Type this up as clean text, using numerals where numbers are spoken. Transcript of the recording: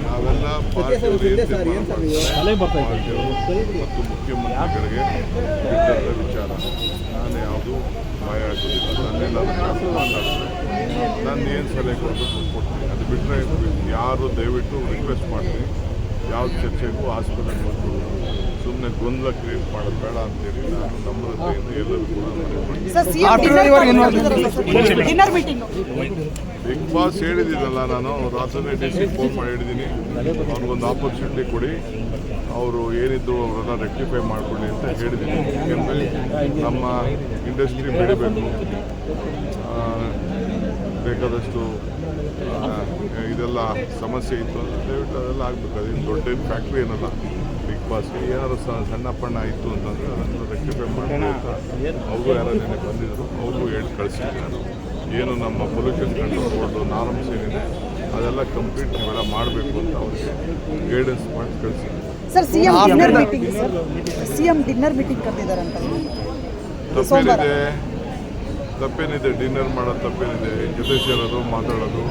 ನಾವೆಲ್ಲ ಮತ್ತು ಮುಖ್ಯಮಂತ್ರಿಗಳಿಗೆ ಬಿಟ್ಟಂಥ ವಿಚಾರ ನಾನು ಯಾವುದು ಭಯ ಆಗೋದಿಲ್ಲ. ನನ್ನೆಲ್ಲ ನಾನು ಏನು ಸಲಹೆ ಕೊಡಬೇಕು ಕೊಡ್ತೀನಿ. ಅದು ಬಿಟ್ಟರೆ ಯಾರು ದಯವಿಟ್ಟು ರಿಕ್ವೆಸ್ಟ್ ಮಾಡ್ತೀನಿ, ಯಾವ ಚರ್ಚೆಗೂ ಆಸ್ಪತ್ರೆ ಬಂದು ಸುಮ್ಮನೆ ಗೊಂದಲ ಕ್ರಿಯೇಟ್ ಮಾಡೋದು ಬೇಡ ಅಂತೇಳಿ ನಾನು ನಮ್ರತೆಯಿಂದ ಎಲ್ಲರೂ ಕೂಡ ಬಿಗ್ ಬಾಸ್ ಹೇಳಿದ್ದೀನಲ್ಲ, ನಾನು ರಾತ್ರಿ ಡಿಸಿ ಫೋನ್ ಮಾಡಿ ಹೇಳಿದ್ದೀನಿ, ಅವ್ರಿಗೊಂದು ಆಪರ್ಚುನಿಟಿ ಕೊಡಿ, ಅವರು ಏನಿದ್ರು ಅವರೆಲ್ಲ ರೆಕ್ಟಿಫೈ ಮಾಡಿಕೊಡಿ ಅಂತ ಹೇಳಿದ್ದೀನಿ. ಏಕೆಂದರೆ ನಮ್ಮ ಇಂಡಸ್ಟ್ರಿ ಬೆಳಿಬೇಕು, ಬೇಕಾದಷ್ಟು ಇದೆಲ್ಲ ಸಮಸ್ಯೆ ಇತ್ತು ಅಂದರೆ ದಯವಿಟ್ಟು ಅದೆಲ್ಲ ಆಗಬೇಕು. ಅದೇನು ದೊಡ್ಡ ಫ್ಯಾಕ್ಟ್ರಿ ಏನಲ್ಲ, ಬಿಗ್ ಬಾಸ್ಗೆ ಏನಾದ್ರು ಸಣ್ಣ ಪಣ್ಣ ಇತ್ತು ಅಂತಂದರೆ ಅದನ್ನು ರೆಕ್ಟಿಫೈ ಮಾಡಿ ಅಂತ ಅವರು ಯಾರೋ ನೆನೆ ಬಂದಿದ್ದರು, ಅವ್ರಿಗೂ ಹೇಳಿ ಕಳಿಸಿದ್ದೆ ನಾನು. ಏನು ನಮ್ಮ ಪೊಲ್ಯೂಷನ್ ಕಂಟ್ರೋಲ್ ಬೋರ್ಡು ನಾರ್ಮ್ಸ್ ಏನಿದೆ ಅದೆಲ್ಲ ಕಂಪ್ಲೀಟ್ ನೀವೆಲ್ಲ ಮಾಡಬೇಕು ಅಂತ ಅವ್ರಿಗೆ ಗೈಡೆನ್ಸ್ ಮಾಡಿ ಕಳಿಸಿದ್ದೆ. ಸರ್, ಸಿಎಂ ಡಿನ್ನರ್ ಮೀಟಿಂಗ್ ಕರೆದಿದ್ದಾರಂತ. ತಪ್ಪೇನಿದೆ, ಡಿನ್ನರ್ ಮಾಡೋದು ತಪ್ಪೇನಿದೆ, ಜೊತೆ ಸೇರೋದು ಮಾತಾಡೋದು.